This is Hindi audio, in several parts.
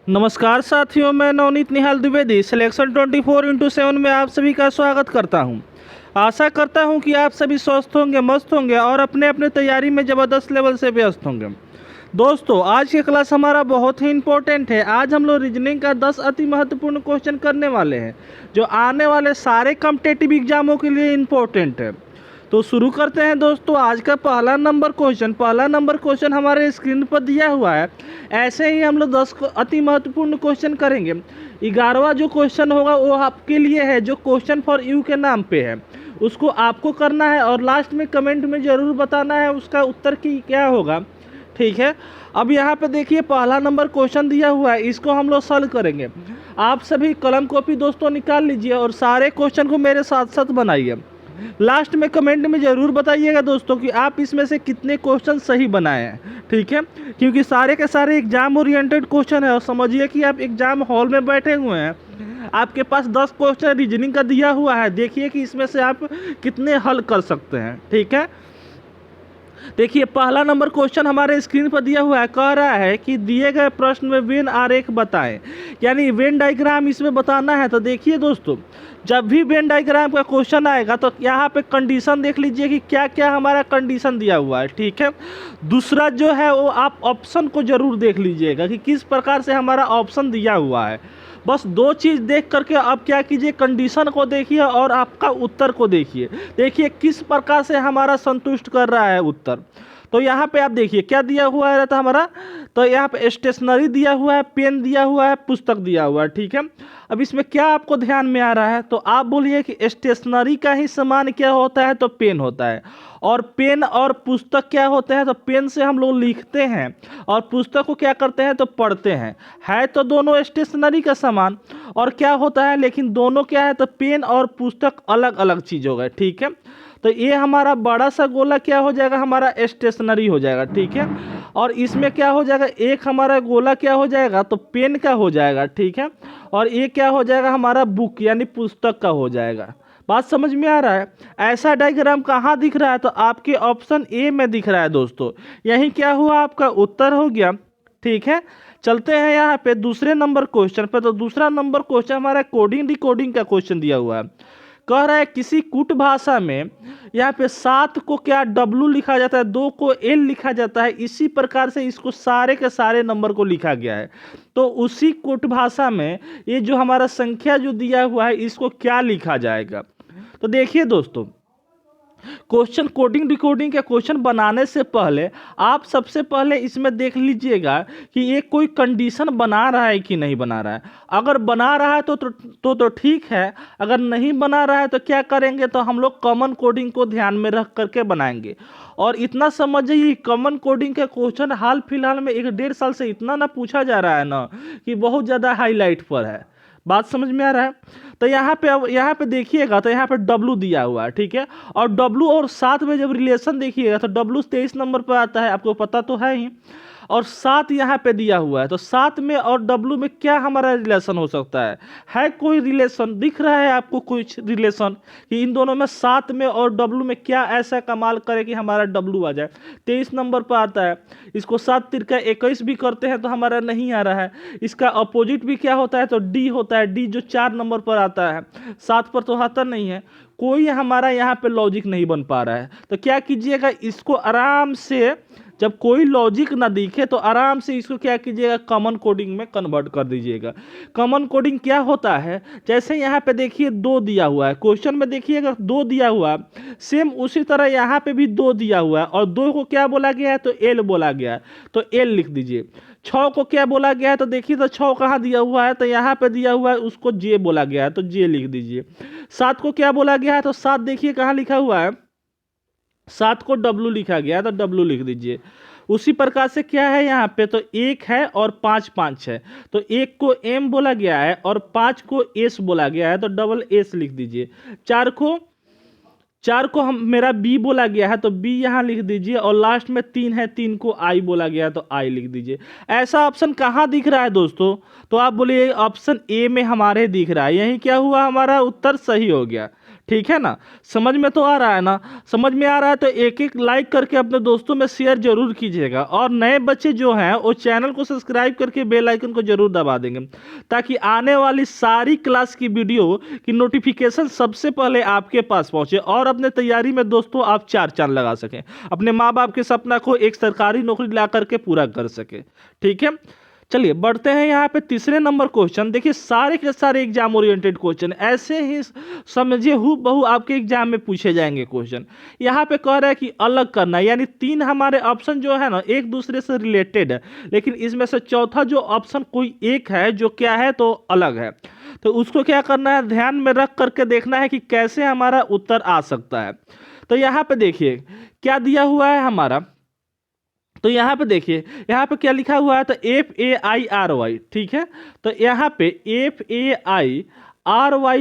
नमस्कार साथियों, मैं नवनीत निहाल द्विवेदी सिलेक्शन 24x7 में आप सभी का स्वागत करता हूं। आशा करता हूं कि आप सभी स्वस्थ होंगे, मस्त होंगे और अपने अपने तैयारी में ज़बरदस्त लेवल से व्यस्त होंगे। दोस्तों, आज की क्लास हमारा बहुत ही इम्पोर्टेंट है। आज हम लोग रीजनिंग का 10 अति महत्वपूर्ण क्वेश्चन करने वाले हैं जो आने वाले सारे कॉम्पिटिटिव एग्जामों के लिए इम्पोर्टेंट है। तो शुरू करते हैं दोस्तों। आज का पहला नंबर क्वेश्चन हमारे स्क्रीन पर दिया हुआ है। ऐसे ही हम लोग 10 अति महत्वपूर्ण क्वेश्चन करेंगे। 11वां जो क्वेश्चन होगा वो आपके लिए है, जो क्वेश्चन फॉर यू के नाम पे है। उसको आपको करना है और लास्ट में कमेंट में ज़रूर बताना है उसका उत्तर की क्या होगा। ठीक है। अब यहाँ पे देखिए, पहला नंबर क्वेश्चन दिया हुआ है, इसको हम लोग सॉल्व करेंगे। आप सभी कलम कॉपी दोस्तों निकाल लीजिए और सारे क्वेश्चन को मेरे साथ साथ बनाइए। लास्ट में कमेंट में ज़रूर बताइएगा दोस्तों कि आप इसमें से कितने क्वेश्चन सही बनाए हैं। ठीक है, क्योंकि सारे के सारे एग्जाम ओरिएंटेड क्वेश्चन है। और समझिए कि आप एग्जाम हॉल में बैठे हुए हैं, आपके पास 10 क्वेश्चन रीजनिंग का दिया हुआ है। देखिए कि इसमें से आप कितने हल कर सकते हैं। ठीक है, देखिए पहला नंबर क्वेश्चन हमारे स्क्रीन पर दिया हुआ है। कह रहा है कि दिए गए प्रश्न में वेन आरेख बताएं, यानी वेन डायग्राम इसमें बताना है। तो देखिए दोस्तों, जब भी वेन डायग्राम का क्वेश्चन आएगा तो यहाँ पे कंडीशन देख लीजिए कि क्या क्या हमारा कंडीशन दिया हुआ है। ठीक है, दूसरा जो है वो आप ऑप्शन को ज़रूर देख लीजिएगा कि किस प्रकार से हमारा ऑप्शन दिया हुआ है। बस दो चीज़ देख करके आप क्या कीजिए, कंडीशन को देखिए और आपका उत्तर को देखिए। देखिए किस प्रकार से हमारा संतुष्ट कर रहा है उत्तर। तो यहाँ पे आप देखिए क्या दिया हुआ है रहता हमारा। तो यहाँ पे स्टेशनरी दिया हुआ है, पेन दिया हुआ है, पुस्तक दिया हुआ है। ठीक है, अब इसमें क्या आपको ध्यान में आ रहा है, तो आप बोलिए कि स्टेशनरी का ही समान क्या होता है, तो पेन होता है। और पेन और पुस्तक क्या होते हैं, तो पेन से हम लोग लिखते हैं और पुस्तक को क्या करते हैं, तो पढ़ते हैं। है तो दोनों स्टेशनरी का सामान। और क्या होता है, लेकिन दोनों क्या है, तो पेन और पुस्तक अलग अलग चीज़ हो गए। ठीक है, तो ये हमारा बड़ा सा गोला क्या हो जाएगा, हमारा स्टेशनरी हो जाएगा। ठीक है, और इसमें क्या हो जाएगा, एक हमारा गोला क्या हो जाएगा, तो पेन का हो जाएगा। ठीक है, और ये क्या हो जाएगा, हमारा बुक यानी पुस्तक का हो जाएगा। बात समझ में आ रहा है। ऐसा डायग्राम कहाँ दिख रहा है, तो आपके ऑप्शन ए में दिख रहा है दोस्तों। यही क्या हुआ, आपका उत्तर हो गया। ठीक है, चलते हैं यहाँ पे दूसरे नंबर क्वेश्चन पे। तो दूसरा नंबर क्वेश्चन हमारा कोडिंग डिकोडिंग का क्वेश्चन दिया हुआ है। कह रहा है किसी कूट भाषा में यहाँ पे 7 को क्या W लिखा जाता है, 2 को L लिखा जाता है। इसी प्रकार से इसको सारे के सारे नंबर को लिखा गया है। तो उसी कूट भाषा में ये जो हमारा संख्या जो दिया हुआ है, इसको क्या लिखा जाएगा। तो देखिए दोस्तों, क्वेश्चन कोडिंग डिकोडिंग के क्वेश्चन बनाने से पहले आप सबसे पहले इसमें देख लीजिएगा कि ये कोई कंडीशन बना रहा है कि नहीं बना रहा है। अगर बना रहा है तो ठीक है। अगर नहीं बना रहा है तो क्या करेंगे, तो हम लोग कॉमन कोडिंग को ध्यान में रख करके बनाएंगे। और इतना समझिए, कॉमन कोडिंग के क्वेश्चन हाल फिलहाल में 1-1.5 साल से इतना ना पूछा जा रहा है ना, कि बहुत ज़्यादा हाईलाइट पर है। बात समझ में आ रहा है। तो यहाँ पे देखिएगा, तो यहाँ पे W दिया हुआ है। ठीक है, और W और 7 में जब रिलेशन देखिएगा तो W 23 नंबर पर आता है, आपको पता तो है ही। और 7 यहाँ पे दिया हुआ है, तो 7 में और W में क्या हमारा रिलेशन हो सकता है कोई रिलेशन दिख रहा है आपको, कुछ रिलेशन कि इन दोनों में 7 में और W में क्या ऐसा कमाल करे कि हमारा W आ जाए। 23 नंबर पर आता है। इसको 7 तिरका 21 भी करते हैं तो हमारा नहीं आ रहा है। इसका अपोजिट भी क्या होता है, तो D होता है। D जो 4 नंबर पर आता है, 7 पर तो आता नहीं है। कोई हमारा यहाँ पे लॉजिक नहीं बन पा रहा है। तो क्या कीजिएगा, इसको आराम से, जब कोई लॉजिक ना दिखे तो आराम से इसको क्या कीजिएगा, कॉमन कोडिंग में कन्वर्ट कर दीजिएगा। कॉमन कोडिंग क्या होता है, जैसे यहाँ पे देखिए 2 दिया हुआ है, क्वेश्चन में देखिएगा 2 दिया हुआ है, सेम उसी तरह यहाँ पे भी 2 दिया हुआ है। और 2 को क्या बोला गया है, तो L बोला गया है, तो L लिख दीजिए। 6 को क्या बोला गया है, तो देखिए तो 6 कहाँ दिया हुआ है, तो यहाँ पे दिया हुआ है, उसको J बोला गया है, तो J लिख दीजिए। 7 को क्या बोला गया है, तो 7 देखिए कहाँ लिखा हुआ है, 7 को W लिखा गया है, तो W लिख दीजिए। उसी प्रकार से क्या है यहाँ पे, तो 1 है और 5 5 है, तो 1 को M बोला गया है और 5 को S बोला गया है, तो डबल S लिख दीजिए। 4 को हम मेरा B बोला गया है, तो B यहाँ लिख दीजिए। और लास्ट में 3 है, 3 को I बोला गया है, तो I लिख दीजिए। ऐसा ऑप्शन कहाँ दिख रहा है दोस्तों, तो आप बोलिए ऑप्शन ए में हमारे दिख रहा है। यही क्या हुआ, हमारा उत्तर सही हो गया। ठीक है ना। समझ में तो आ रहा है ना। समझ में आ रहा है तो एक एक लाइक करके अपने दोस्तों में शेयर जरूर कीजिएगा, और नए बच्चे जो हैं वो चैनल को सब्सक्राइब करके बेल आइकन को जरूर दबा देंगे, ताकि आने वाली सारी क्लास की वीडियो की नोटिफिकेशन सबसे पहले आपके पास पहुंचे, और अपने तैयारी में दोस्तों आप चार चांद लगा सकें, अपने माँ बाप के सपना को एक सरकारी नौकरी ला करके पूरा कर सके। ठीक है, चलिए बढ़ते हैं यहाँ पे तीसरे नंबर क्वेश्चन। देखिए सारे के सारे एग्जाम ओरिएंटेड क्वेश्चन ऐसे ही समझिए हूबहू आपके एग्जाम में पूछे जाएंगे क्वेश्चन। यहाँ पे कह रहा है कि अलग करना, यानी तीन हमारे ऑप्शन जो है ना एक दूसरे से रिलेटेड है, लेकिन इसमें से चौथा जो ऑप्शन कोई एक है जो क्या है तो अलग है, तो उसको क्या करना है ध्यान में रख करके देखना है कि कैसे हमारा उत्तर आ सकता है। तो यहाँ पे देखिए क्या दिया हुआ है हमारा, तो यहाँ पे देखिए यहाँ पे क्या लिखा हुआ है, तो FAIRY, ठीक है। तो यहाँ पे FAIRY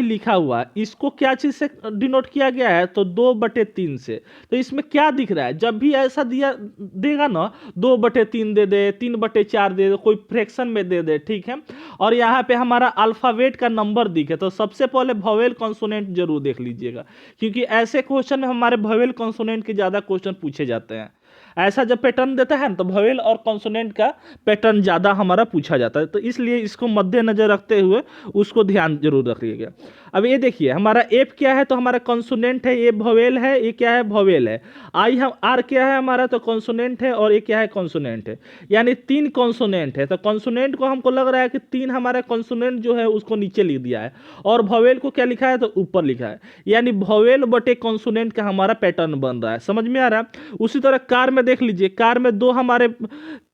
लिखा हुआ है, इसको क्या चीज़ से डिनोट किया गया है, तो 2/3 से। तो इसमें क्या दिख रहा है, जब भी ऐसा दिया देगा ना 2/3 दे दे, 3/4 दे दे, कोई फ्रैक्शन में दे दे, ठीक है। और यहाँ पे हमारा अल्फ़ाबेट का नंबर दिखे, तो सबसे पहले वोवेल कॉन्सोनेंट जरूर देख लीजिएगा, क्योंकि ऐसे क्वेश्चन में हमारे वोवेल कॉन्सोनेंट के ज़्यादा क्वेश्चन पूछे जाते हैं। ऐसा जब पैटर्न देता है ना तो वोवेल और कॉन्सोनेंट का पैटर्न ज़्यादा हमारा पूछा जाता है, तो इसलिए इसको मद्देनजर रखते हुए उसको ध्यान जरूर रखिएगा। अब ये देखिए हमारा एफ क्या है, तो हमारा कॉन्सोनेंट है, ये वोवेल है, ये क्या है वोवेल है। आई हम आर क्या है हमारा, तो कॉन्सोनेंट है, और ये क्या है कॉन्सोनेंट है, यानी 3 कॉन्सोनेंट है। तो कॉन्सोनेंट को हमको लग रहा है कि 3 हमारा कॉन्सोनेंट जो है उसको नीचे लिख दिया है, और वोवेल को क्या लिखा है तो ऊपर लिखा है, यानी वोवेल बटे कॉन्सोनेंट का हमारा पैटर्न बन रहा है। समझ में आ रहा है। उसी तरह कार में देख लीजिए, कार में 2 हमारे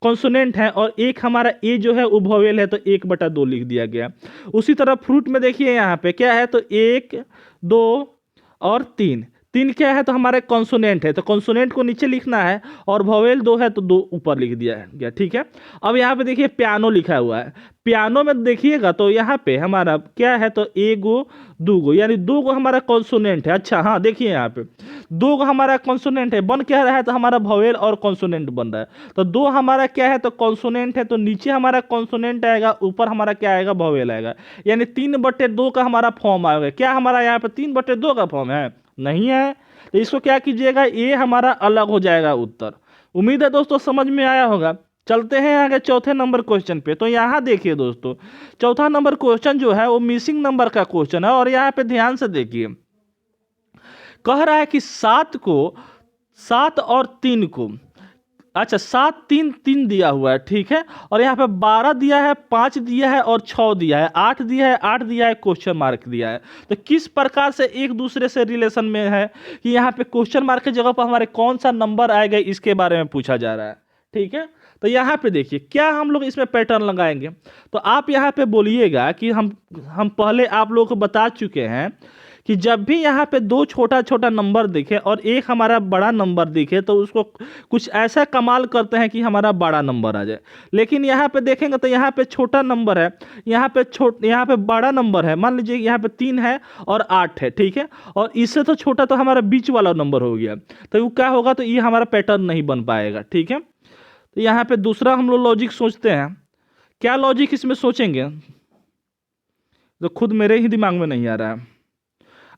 कॉन्सोनेंट हैं और एक हमारा ए जो है वो वोवेल है, तो 1/2 लिख दिया गया। उसी तरह फ्रूट में देखिए यहाँ पे क्या है, तो 1 2 और 3 क्या है तो हमारे कॉन्सोनेंट है, तो कॉन्सोनेंट को नीचे लिखना है, और वोवेल 2 है तो 2 ऊपर लिख दिया गया। ठीक है। अब यहाँ पे देखिए पियानो लिखा हुआ है, पियानो में देखिएगा तो यहाँ पे हमारा क्या है, तो 1 2 यानी 2 हमारा कॉन्सोनेंट है। अच्छा हाँ देखिए यहाँ पे 2 हमारा कॉन्सोनेंट है, बन क्या रहा है तो हमारा वोवेल और कॉन्सोनेंट बन रहा है। तो 2 हमारा क्या है तो कॉन्सोनेंट है, तो नीचे हमारा कॉन्सोनेंट आएगा, ऊपर हमारा क्या आएगा वोवेल आएगा, यानी 3/2 का हमारा फॉर्म आएगा। क्या हमारा यहाँ पे 3/2 का फॉर्म है, नहीं है, तो इसको क्या कीजिएगा ये हमारा अलग हो जाएगा उत्तर। उम्मीद है दोस्तों समझ में आया होगा। चलते हैं आगे चौथे नंबर क्वेश्चन पे। तो यहाँ देखिए दोस्तों चौथा नंबर क्वेश्चन जो है वो मिसिंग नंबर का क्वेश्चन है, और यहाँ पे ध्यान से देखिए कह रहा है कि 7 और 3 को, अच्छा 7 3 3 दिया हुआ है, ठीक है, और यहाँ पे 12 दिया है, 5 दिया है और 6 दिया है, 8 दिया है, 8 दिया है, क्वेश्चन मार्क दिया है। तो किस प्रकार से एक दूसरे से रिलेशन में है कि यहाँ पे क्वेश्चन मार्क की जगह पर हमारे कौन सा नंबर आएगा इसके बारे में पूछा जा रहा है। ठीक है, तो यहाँ पे देखिए क्या हम लोग इसमें पैटर्न लगाएंगे, तो आप यहाँ पे बोलिएगा कि हम पहले आप लोगों को बता चुके हैं कि जब भी यहाँ पे 2 छोटा छोटा नंबर दिखे और एक हमारा बड़ा नंबर दिखे तो उसको कुछ ऐसा कमाल करते हैं कि हमारा बड़ा नंबर आ जाए। लेकिन यहाँ पे देखेंगे तो यहाँ पे छोटा नंबर है, यहाँ पे बड़ा नंबर है, मान लीजिए यहाँ पे 3 है और 8 है, ठीक है, और इससे तो छोटा तो हमारा बीच वाला नंबर हो गया, तो वो क्या होगा, तो ये हमारा पैटर्न नहीं बन पाएगा। ठीक है, तो यहाँ पे दूसरा हम लोग लॉजिक सोचते हैं। क्या लॉजिक इसमें सोचेंगे तो खुद मेरे ही दिमाग में नहीं आ रहा है।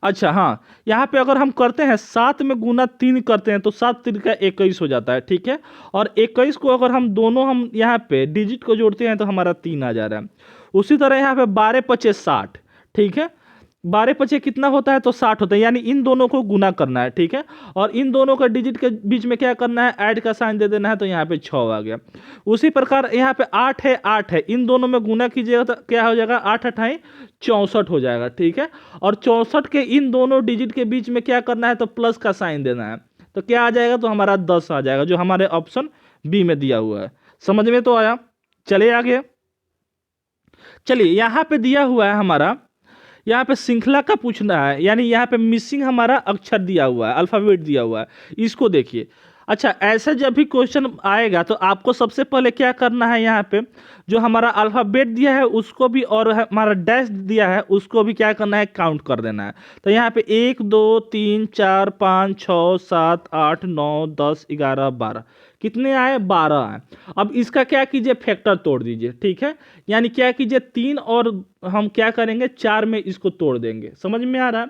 अच्छा हाँ, यहाँ पे अगर हम करते हैं 7 में गुना 3 करते हैं तो 7 3 का 21 हो जाता है, ठीक है, और 21 को अगर हम दोनों हम यहाँ पे डिजिट को जोड़ते हैं तो हमारा 3 आ जा रहा है। उसी तरह यहाँ पे 12 5 60, ठीक है, 12 5 कितना होता है तो 60 होता है, यानी इन दोनों को गुना करना है, ठीक है, और इन दोनों का डिजिट के बीच में क्या करना है, ऐड का साइन दे देना है, तो यहाँ पे 6 आ गया। उसी प्रकार यहाँ पे 8 है, इन दोनों में गुना कीजिएगा तो क्या हो जाएगा, 8 8 64 हो जाएगा, ठीक है, और 64 के इन दोनों डिजिट के बीच में क्या करना है तो प्लस का साइन देना है, तो क्या आ जाएगा, तो हमारा 10 आ जाएगा, जो हमारे ऑप्शन बी में दिया हुआ है। समझ में तो आया। चलिए आगे, चलिए यहाँ पे दिया हुआ है हमारा, यहाँ पे श्रृंखला का पूछना है, यानी यहाँ पे मिसिंग हमारा अक्षर दिया हुआ है, अल्फाबेट दिया हुआ है, इसको देखिए। अच्छा ऐसे जब भी क्वेश्चन आएगा तो आपको सबसे पहले क्या करना है, यहाँ पे जो हमारा अल्फाबेट दिया है उसको भी और हमारा डैश दिया है उसको भी क्या करना है, काउंट कर देना है। तो यहाँ पे 1 2 3 4 5 6 7 8 9 10 11 12 कितने आए, 12 आए। अब इसका क्या कीजिए, फैक्टर तोड़ दीजिए, ठीक है, यानी क्या कीजिए 3 और हम क्या करेंगे 4 में इसको तोड़ देंगे। समझ में आ रहा है।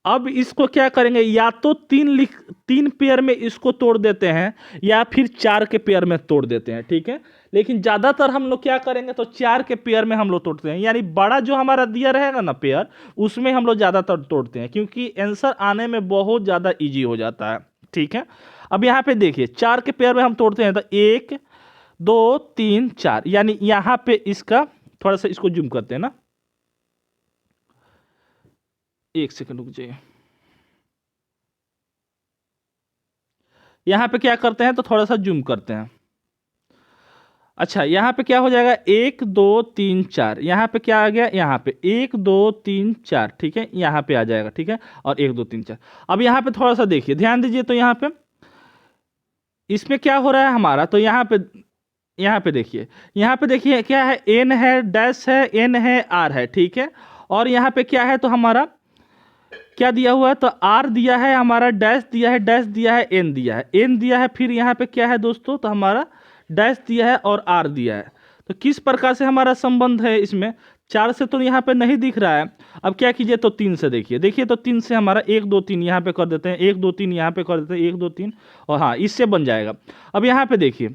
अब इसको क्या करेंगे, या तो तीन पेयर में इसको तोड़ देते हैं या फिर 4 के पेयर में तोड़ देते हैं, ठीक है। लेकिन ज़्यादातर हम लोग क्या करेंगे तो 4 के पेयर में हम लोग तोड़ते हैं, यानी बड़ा जो हमारा दिया रहेगा ना पेयर, उसमें हम लोग ज़्यादातर तोड़ते हैं, क्योंकि आंसर आने में बहुत ज़्यादा ईजी हो जाता है, ठीक है। अब यहाँ पे देखिए 4 के पेयर में हम तोड़ते हैं तो 1 2 3 4, यानी यहाँ पे इसका थोड़ा सा इसको जूम करते हैं ना, 1 सेकंड रुक जाइए। यहाँ पे क्या करते हैं तो थोड़ा सा जूम करते हैं। अच्छा, यहाँ पे क्या हो जाएगा 1 2 3 4, यहाँ पे क्या आ गया, यहाँ पे 1 2 3 4, ठीक है, यहाँ पे आ जाएगा, ठीक है, और 1 2 3 4। अब यहाँ पे थोड़ा सा देखिए, ध्यान दीजिए, तो यहाँ पे इसमें क्या हो रहा है हमारा, तो यहाँ पे देखिए, यहाँ पे देखिए क्या है, एन है, डैश है, एन है, आर है, ठीक है। और यहाँ पे क्या है तो हमारा क्या दिया हुआ है, तो आर दिया है हमारा, डैश दिया है, डैश दिया है, एन दिया है, एन दिया है, फिर यहाँ पे क्या है दोस्तों, तो हमारा डैश दिया है और आर दिया है। तो किस प्रकार से हमारा संबंध है इसमें, 4 से तो यहाँ पे नहीं दिख रहा है। अब क्या कीजिए तो 3 से देखिए तो 3 से हमारा 1 2 3 यहाँ पे कर देते हैं, 1 2 3 यहाँ पे कर देते हैं, 1 2 3, और हाँ इससे बन जाएगा। अब यहाँ पे देखिए,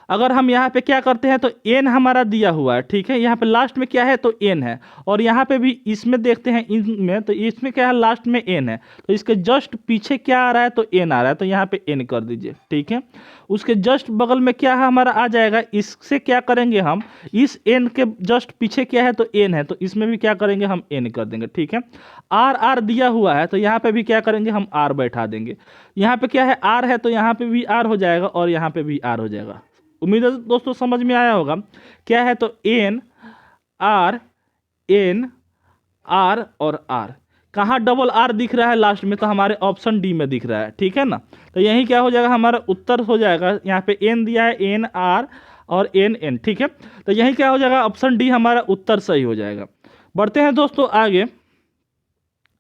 अगर हम यहाँ पे क्या करते हैं तो एन हमारा दिया हुआ है, ठीक है, यहाँ पे लास्ट में क्या है तो एन है, और यहाँ पे भी इसमें देखते हैं इनमें, तो इसमें क्या है लास्ट में एन है, तो इसके जस्ट पीछे क्या आ रहा है तो एन आ रहा है, तो यहाँ पे एन कर दीजिए, ठीक है। उसके जस्ट बगल में क्या है हमारा आ जाएगा, इससे क्या करेंगे हम, इस एन के जस्ट पीछे क्या है तो एन है, तो इसमें भी क्या करेंगे हम एन कर देंगे, ठीक है। आर आर दिया हुआ है तो यहाँ पे भी क्या करेंगे हम आर बैठा देंगे, यहाँ पे क्या है आर है तो यहाँ पे भी आर हो जाएगा और यहाँ पे भी आर हो जाएगा। उम्मीद है दोस्तों समझ में आया होगा। क्या है तो एन आर और आर, कहाँ डबल आर दिख रहा है लास्ट में, तो हमारे ऑप्शन डी में दिख रहा है, ठीक है ना। तो यही क्या हो जाएगा हमारा उत्तर हो जाएगा, यहाँ पे एन दिया है, एन आर और एन, ठीक है। तो यही क्या हो जाएगा, ऑप्शन डी हमारा उत्तर सही हो जाएगा। बढ़ते हैं दोस्तों आगे,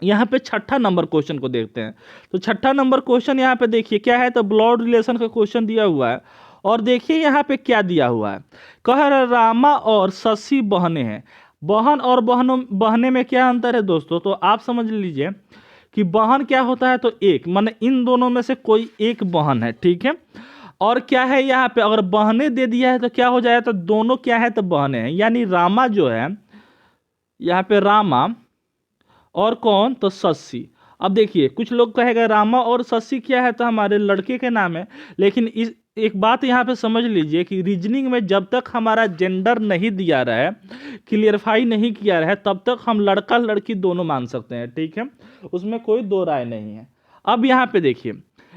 यहाँ पे 6ठा नंबर क्वेश्चन को देखते हैं। तो 6ठा नंबर क्वेश्चन यहाँ पे देखिए क्या है तो ब्लड रिलेशन का क्वेश्चन दिया हुआ है, और देखिए यहाँ पे क्या दिया हुआ है, कह रहा रामा और शशि बहने हैं। बहन और बहने में क्या अंतर है दोस्तों, तो आप समझ लीजिए कि बहन क्या होता है तो एक, माने इन दोनों में से कोई एक बहन है, ठीक है। और क्या है यहाँ पे अगर बहने दे दिया है तो क्या हो जाएगा, तो दोनों क्या है तो बहने हैं, यानी रामा जो है यहाँ पे रामा और कौन तो शशि। अब देखिए कुछ लोग कहेगा रामा और शशि क्या है तो हमारे लड़के के नाम है, लेकिन इस एक बात यहाँ पे समझ लीजिए कि रीजनिंग में जब तक हमारा जेंडर नहीं दिया रहा है, क्लियरफाई नहीं किया रहा है, तब तक हम लड़का लड़की दोनों मान सकते हैं, ठीक है, उसमें कोई दो राय नहीं है। अब यहाँ पे देखिए,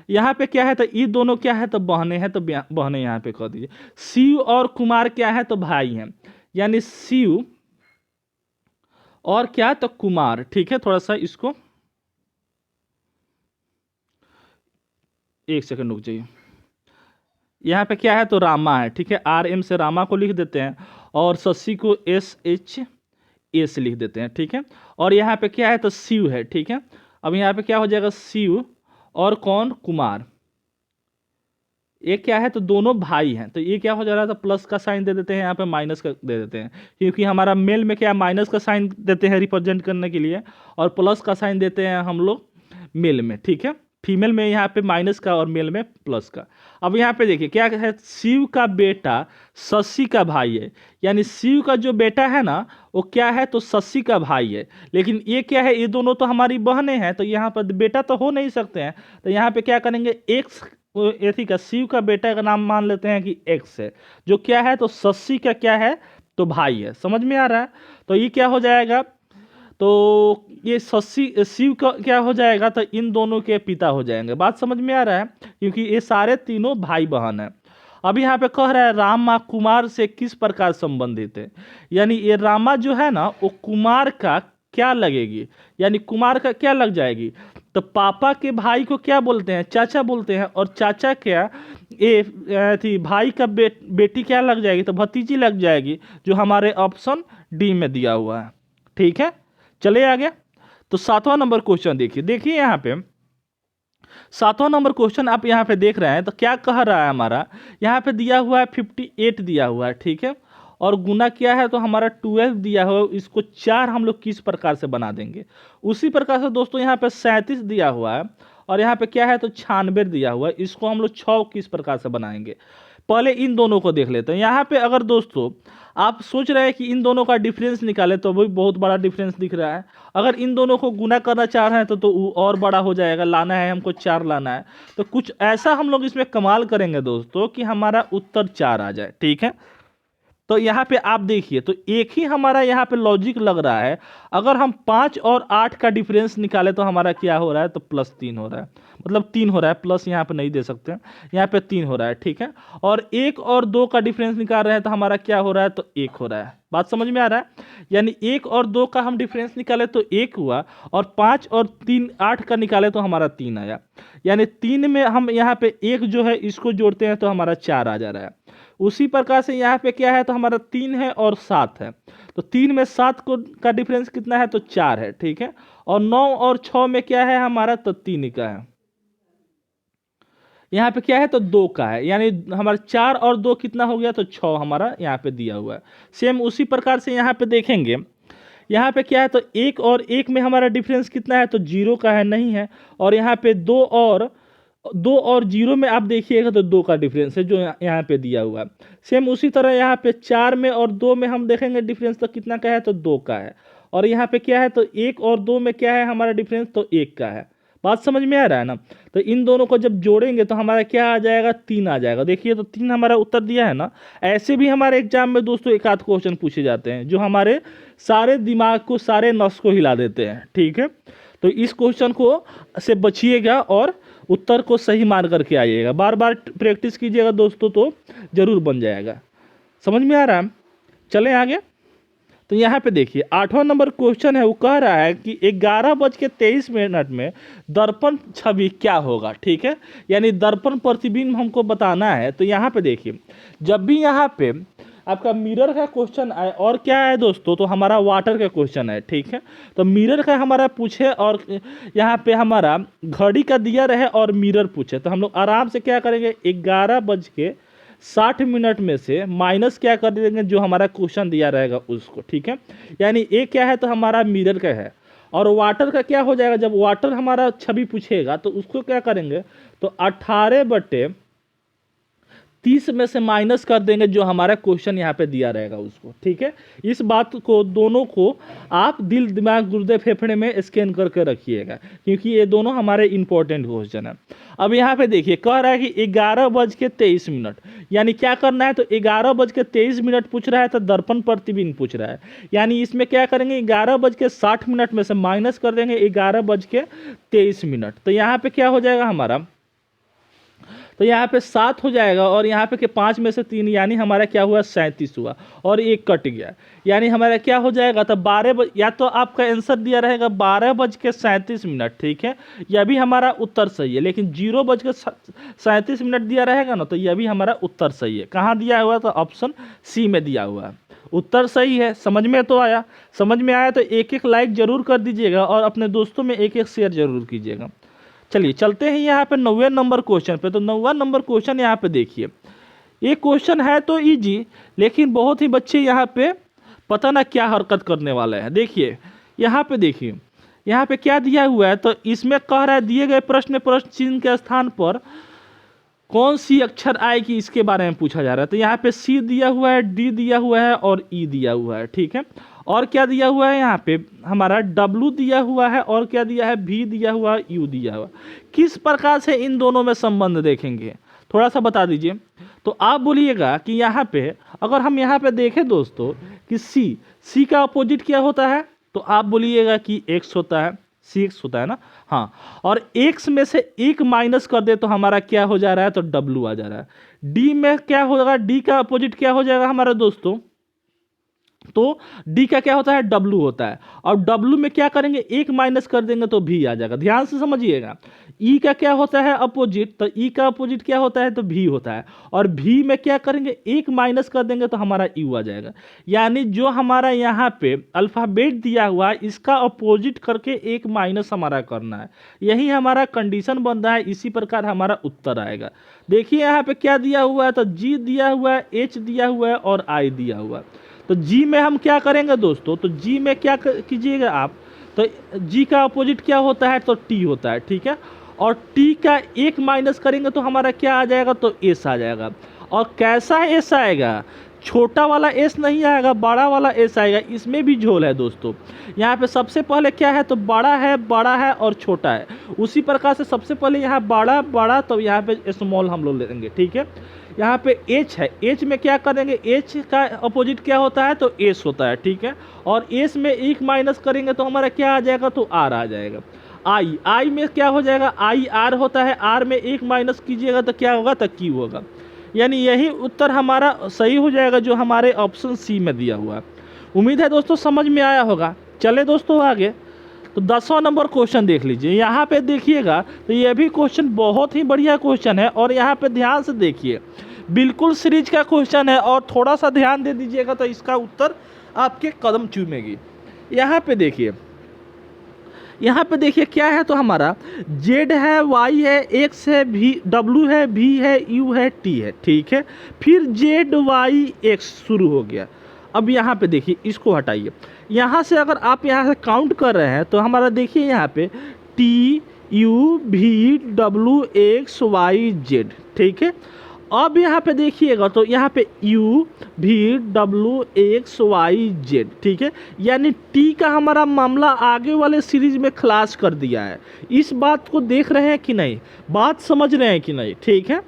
यहाँ पे क्या है तो ये दोनों क्या है तो बहने हैं, तो बहने यहाँ पे कह दीजिए। शिव और कुमार क्या है तो भाई हैं, यानी शिव और क्या तो कुमार, ठीक है। थोड़ा सा इसको 1 सेकंड रुक जाइए। यहाँ पे क्या है तो रामा है, ठीक है, आर एम से रामा को लिख देते हैं, और शशि को एस एच ए से लिख देते हैं, ठीक है। और यहाँ पे क्या है तो शिव है, ठीक है। अब यहाँ पे क्या हो जाएगा शिव और कौन कुमार, ये क्या है तो दोनों भाई हैं, तो ये क्या हो जा रहा है तो प्लस का साइन दे देते हैं, यहाँ पे माइनस का दे देते हैं, क्योंकि हमारा मेल में क्या माइनस का साइन देते हैं रिप्रेजेंट करने के लिए, और प्लस का साइन देते हैं हम लोग मेल में, ठीक है। फीमेल में यहाँ पे माइनस का और मेल में प्लस का। अब यहाँ पे देखिए क्या है, शिव का बेटा शशि का भाई है, यानी शिव का जो बेटा है ना वो क्या है तो शशि का भाई है, लेकिन ये क्या है ये दोनों तो हमारी बहनें हैं, तो यहाँ पर बेटा तो हो नहीं सकते हैं, तो यहाँ पे क्या करेंगे एक्स, एथी का शिव का बेटा का नाम मान लेते हैं कि एक्स है, जो क्या है तो शशि का क्या है तो भाई है। समझ में आ रहा है, तो ये क्या हो जाएगा तो ये शशि शिव का क्या हो जाएगा तो इन दोनों के पिता हो जाएंगे। बात समझ में आ रहा है, क्योंकि ये सारे तीनों भाई बहन हैं। अब यहाँ पे कह रहा है रामा कुमार से किस प्रकार संबंधित है, यानी ये रामा जो है ना वो कुमार का क्या लगेगी, यानी कुमार का क्या लग जाएगी, तो पापा के भाई को क्या बोलते हैं चाचा बोलते हैं, और चाचा क्या ये थी भाई का बेटी क्या लग जाएगी तो भतीजी लग जाएगी, जो हमारे ऑप्शन डी में दिया हुआ है, ठीक है। चले आगे, तो 7वां नंबर क्वेश्चन देखिए यहाँ पे 7वां नंबर क्वेश्चन आप यहाँ पे देख रहे हैं, तो क्या कह रहा है हमारा, यहाँ पे दिया हुआ है 58 दिया हुआ है, ठीक है, और गुना क्या है तो हमारा 12 दिया हुआ है, इसको 4 हम लोग किस प्रकार से बना देंगे। उसी प्रकार से दोस्तों यहाँ पे 37 दिया हुआ है और यहाँ पे क्या है तो 96 दिया हुआ है, इसको हम लोग 6 किस प्रकार से बनाएंगे। पहले इन दोनों को देख लेते हैं। यहाँ पे अगर दोस्तों आप सोच रहे हैं कि इन दोनों का डिफरेंस निकाले तो वही बहुत बड़ा डिफरेंस दिख रहा है। अगर इन दोनों को गुना करना चाह रहे हैं तो वो और बड़ा हो जाएगा, लाना है हमको 4 लाना है। तो कुछ ऐसा हम लोग इसमें कमाल करेंगे दोस्तों कि हमारा उत्तर 4 आ जाए, ठीक है। तो यहाँ पे आप देखिए तो एक ही हमारा यहाँ पे लॉजिक लग रहा है। अगर हम 5 और 8 का डिफरेंस निकाले तो हमारा क्या हो रहा है तो +3 हो रहा है, मतलब 3 हो रहा है, प्लस यहाँ पे नहीं दे सकते, यहाँ पे 3 हो रहा है, ठीक है। और 1 और 2 का डिफरेंस निकाल रहे हैं तो हमारा क्या हो रहा है तो 1 हो रहा है। बात समझ में आ रहा है। यानी 1 और 2 का हम डिफरेंस निकाले तो 1 हुआ और 5 और 3 8 का निकाले तो हमारा 3 आया। यानी 3 में हम यहाँ पे 1 जो है इसको जोड़ते हैं तो हमारा 4 आ जा रहा है। उसी प्रकार से यहाँ पे क्या है तो हमारा 3 है और 7 है, तो 3 में 7 को का डिफरेंस कितना है तो 4 है, ठीक है। और 9 और 6 में क्या है हमारा तो 3 का है। यहाँ पे क्या है तो 2 का है, यानी हमारा 4 और 2 कितना हो गया तो 6 हमारा यहाँ पे दिया हुआ है। सेम उसी प्रकार से यहाँ पे देखेंगे, यहाँ पे क्या है तो 1 और 1 में हमारा डिफरेंस कितना है तो 0 का है, नहीं है। और यहाँ पे 2 और 0 में आप देखिएगा तो 2 का डिफरेंस है जो यहाँ पे दिया हुआ है। सेम उसी तरह यहाँ पे 4 में और 2 में हम देखेंगे डिफरेंस तो कितना का है तो 2 का है। और यहाँ पे क्या है तो 1 और 2 में क्या है हमारा डिफरेंस तो 1 का है। बात समझ में आ रहा है ना। तो इन दोनों को जब जोड़ेंगे तो हमारा क्या आ जाएगा 3 आ जाएगा। देखिए तो 3 हमारा उत्तर दिया है ना। ऐसे भी हमारे एग्जाम में दोस्तों एक आध क्वेश्चन पूछे जाते हैं जो हमारे सारे दिमाग को, सारे नस को हिला देते हैं, ठीक है। तो इस क्वेश्चन को से बचिएगा और उत्तर को सही मान करके आइएगा। बार बार प्रैक्टिस कीजिएगा दोस्तों तो जरूर बन जाएगा। समझ में आ रहा है। चलें आगे। तो यहाँ पे देखिए 8वां नंबर क्वेश्चन है, वो कह रहा है कि 11:23 में दर्पण छवि क्या होगा, ठीक है। यानी दर्पण प्रतिबिंब हमको बताना है। तो यहाँ पे देखिए जब भी यहाँ पे आपका मिरर का क्वेश्चन आए और क्या है दोस्तों तो हमारा वाटर का क्वेश्चन है, ठीक है। तो मिरर का हमारा पूछे और यहाँ पे हमारा घड़ी का दिया रहे और मिरर पूछे तो हम लोग आराम से क्या करेंगे 11:60 में से माइनस क्या कर देंगे जो हमारा क्वेश्चन दिया रहेगा उसको, ठीक है। यानी ये क्या है तो हमारा मिरर का है और वाटर का क्या हो जाएगा, जब वाटर हमारा छवि पूछेगा तो उसको क्या करेंगे तो 18/30 में से माइनस कर देंगे जो हमारा क्वेश्चन यहाँ पे दिया रहेगा उसको, ठीक है। इस बात को दोनों को आप दिल दिमाग गुर्दे फेफड़े में स्कैन करके रखिएगा क्योंकि ये दोनों हमारे इंपॉर्टेंट क्वेश्चन है। अब यहाँ पे देखिए कह रहा है कि 11:23, यानी क्या करना है तो 11:23 पूछ रहा है तो दर्पण प्रतिबिंब पूछ रहा है। यानी इसमें क्या करेंगे 11:60 में से माइनस कर देंगे 11:23। तो यहाँ पे क्या हो जाएगा हमारा तो यहाँ पे 7 हो जाएगा और यहाँ पे के 5 में से 3 यानी हमारा क्या हुआ 37 हुआ और 1 कट गया। यानी हमारा क्या हो जाएगा तो 12 या तो आपका आंसर दिया रहेगा 12:37, ठीक है। यह भी हमारा उत्तर सही है। लेकिन 0:37 दिया रहेगा ना तो यह भी हमारा उत्तर सही है। कहाँ दिया हुआ तो ऑप्शन सी में दिया हुआ है। उत्तर सही है। समझ में तो आया। समझ में आया तो एक एक लाइक जरूर कर दीजिएगा और अपने दोस्तों में एक एक शेयर जरूर कीजिएगा। चलिए चलते हैं यहाँ पे 9वें नंबर क्वेश्चन पे। तो 9वां नंबर क्वेश्चन यहाँ पे देखिए, ये क्वेश्चन है तो इजी लेकिन बहुत ही बच्चे यहाँ पे पता ना क्या हरकत करने वाले हैं। देखिए यहाँ पे देखिए यहाँ पे क्या दिया हुआ है तो इसमें कह रहा है दिए गए प्रश्न चिन्ह के स्थान पर कौन सी अक्षर आएगी इसके बारे में पूछा जा रहा है। तो यहाँ पे सी दिया हुआ है, डी दिया हुआ है और ई दिया हुआ है, ठीक है। और क्या दिया हुआ है यहाँ पे हमारा डब्लू दिया हुआ है और क्या दिया है भी दिया हुआ है, यू दिया हुआ। किस प्रकार से इन दोनों में संबंध देखेंगे थोड़ा सा बता दीजिए। तो आप बोलिएगा कि यहाँ पे अगर हम यहाँ पे देखें दोस्तों कि सी का अपोजिट क्या होता है तो आप बोलिएगा कि एक्स होता है, सी एक्स होता है ना। हाँ, और एक्स में से एक माइनस कर दे तो हमारा क्या हो जा रहा है तो डब्लू आ जा रहा है। डी में क्या होगा, डी का अपोजिट क्या हो जाएगा हमारा दोस्तों तो डी का क्या होता है डब्लू होता है। और डब्लू में क्या करेंगे एक माइनस कर देंगे तो भी आ जाएगा। ध्यान से समझिएगा, ई का क्या होता है अपोजिट, तो ई का अपोजिट क्या होता है तो भी होता है, और भी में क्या करेंगे एक माइनस कर देंगे तो हमारा यू आ जाएगा। यानी जो हमारा यहाँ पे अल्फ़ाबेट दिया हुआ है इसका अपोजिट करके एक माइनस हमारा करना है, यही हमारा कंडीशन बन रहा है, इसी प्रकार हमारा उत्तर आएगा। देखिए यहाँ पे क्या दिया हुआ है, तो जी दिया हुआ है, एच दिया हुआ है और आई दिया हुआ है। तो जी में हम क्या करेंगे दोस्तों, तो जी में क्या कीजिएगा आप, तो जी का अपोजिट क्या होता है तो टी होता है, ठीक है, और टी का एक माइनस करेंगे तो हमारा क्या आ जाएगा तो एस आ जाएगा। और कैसा एस आएगा, छोटा वाला एस नहीं आएगा, बड़ा वाला एस आएगा। इसमें भी झोल है दोस्तों, यहाँ पे सबसे पहले क्या है तो बड़ा है और छोटा है, उसी प्रकार से सबसे पहले यहाँ बड़ा तो यहाँ पे स्मॉल हम लोग लेंगे, ठीक है। यहाँ पे एच है, एच में क्या करेंगे, एच का अपोजिट क्या होता है तो एस होता है, ठीक है, और एस में एक माइनस करेंगे तो हमारा क्या आ जाएगा तो आर आ जाएगा। आई में क्या हो जाएगा, आई आर होता है, आर में एक माइनस कीजिएगा तो क्या होगा तो क्यू होगा। यानी यही उत्तर हमारा सही हो जाएगा जो हमारे ऑप्शन सी में दिया हुआ है। उम्मीद है दोस्तों समझ में आया होगा। चले दोस्तों आगे, तो 10वां नंबर क्वेश्चन देख लीजिए। यहाँ पे देखिएगा तो ये भी क्वेश्चन बहुत ही बढ़िया क्वेश्चन है, और यहाँ पे ध्यान से देखिए, बिल्कुल सीरीज का क्वेश्चन है, और थोड़ा सा ध्यान दे दीजिएगा तो इसका उत्तर आपके कदम चूमेगी। यहाँ पे देखिए क्या है, तो हमारा जेड है, वाई है, एक्स है, भी डब्ल्यू है, भी है, यू है, टी है, ठीक है। फिर जेड वाई एक्स शुरू हो गया। अब यहाँ पे देखिए, इसको हटाइए, यहाँ से अगर आप यहाँ से काउंट कर रहे हैं तो हमारा देखिए यहाँ पे टी यू भी डब्ल्यू एक्स वाई जेड, ठीक है। अब यहाँ पे देखिएगा तो यहाँ पे यू भी डब्ल्यू एक्स वाई जेड, ठीक है, यानी टी का हमारा मामला आगे वाले सीरीज में खलास कर दिया है। इस बात को देख रहे हैं कि नहीं, बात समझ रहे हैं कि नहीं, ठीक है।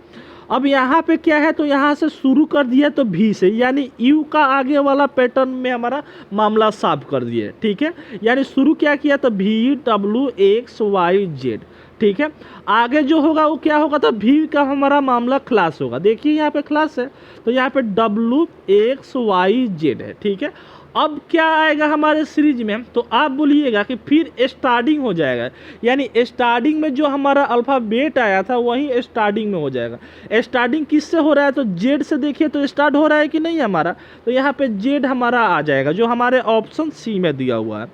अब यहाँ पे क्या है, तो यहाँ से शुरू कर दिया तो भी से, यानी यू का आगे वाला पैटर्न में हमारा मामला साफ कर दिया, ठीक है। यानी शुरू क्या किया तो भी डब्ल्यू एक्स वाई जेड, ठीक है। आगे जो होगा वो क्या होगा तो भी का हमारा मामला क्लास होगा। देखिए यहाँ पे क्लास है तो यहाँ पे डब्ल्यू एक्स वाई जेड है, ठीक है। अब क्या आएगा हमारे सीरीज में, तो आप बोलिएगा कि फिर स्टार्टिंग हो जाएगा, यानी स्टार्टिंग में जो हमारा अल्फ़ाबेट आया था वही स्टार्टिंग में हो जाएगा। स्टार्टिंग किससे हो रहा है तो जेड से, देखिए तो स्टार्ट हो रहा है कि नहीं हमारा, तो यहाँ पे जेड हमारा आ जाएगा जो हमारे ऑप्शन सी में दिया हुआ है।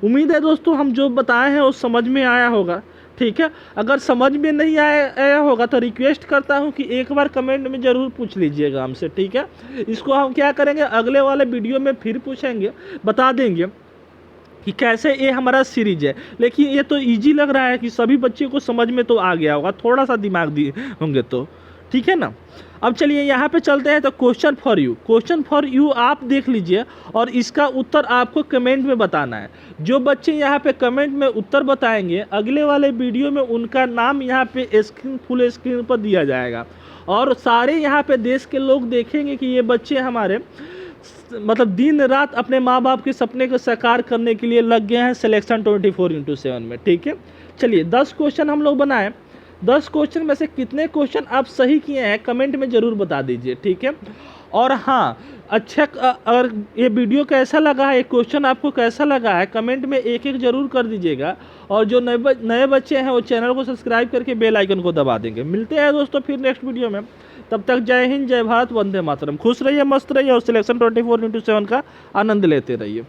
उम्मीद है दोस्तों हम जो बताए हैं वो समझ में आया होगा, ठीक है। अगर समझ में नहीं आया होगा तो रिक्वेस्ट करता हूं कि एक बार कमेंट में ज़रूर पूछ लीजिएगा हमसे, ठीक है। इसको हम क्या करेंगे अगले वाले वीडियो में फिर पूछेंगे, बता देंगे कि कैसे ये हमारा सीरीज है। लेकिन ये तो इजी लग रहा है कि सभी बच्चे को समझ में तो आ गया होगा, थोड़ा सा दिमाग दिए होंगे तो, ठीक है ना। अब चलिए यहाँ पे चलते हैं, तो क्वेश्चन फॉर यू आप देख लीजिए, और इसका उत्तर आपको कमेंट में बताना है। जो बच्चे यहाँ पे कमेंट में उत्तर बताएंगे अगले वाले वीडियो में उनका नाम यहाँ पे फुल स्क्रीन पर दिया जाएगा, और सारे यहाँ पे देश के लोग देखेंगे कि ये बच्चे हमारे मतलब दिन रात अपने माँ बाप के सपने को साकार करने के लिए लग गए हैं सिलेक्शन 24/7 में, ठीक है। चलिए 10 क्वेश्चन हम लोग बनाए, 10 क्वेश्चन में से कितने क्वेश्चन आप सही किए हैं कमेंट में ज़रूर बता दीजिए, ठीक है। और हाँ, अच्छा, अगर ये वीडियो कैसा लगा है, ये क्वेश्चन आपको कैसा लगा है, कमेंट में एक एक ज़रूर कर दीजिएगा। और जो नए बच्चे हैं वो चैनल को सब्सक्राइब करके बेल आइकन को दबा देंगे। मिलते हैं दोस्तों फिर नेक्स्ट वीडियो में, तब तक जय हिंद, जय भारत, वंदे मातरम। खुश रहिए, मस्त रहिए और सिलेक्शन 24/7 का आनंद लेते रहिए।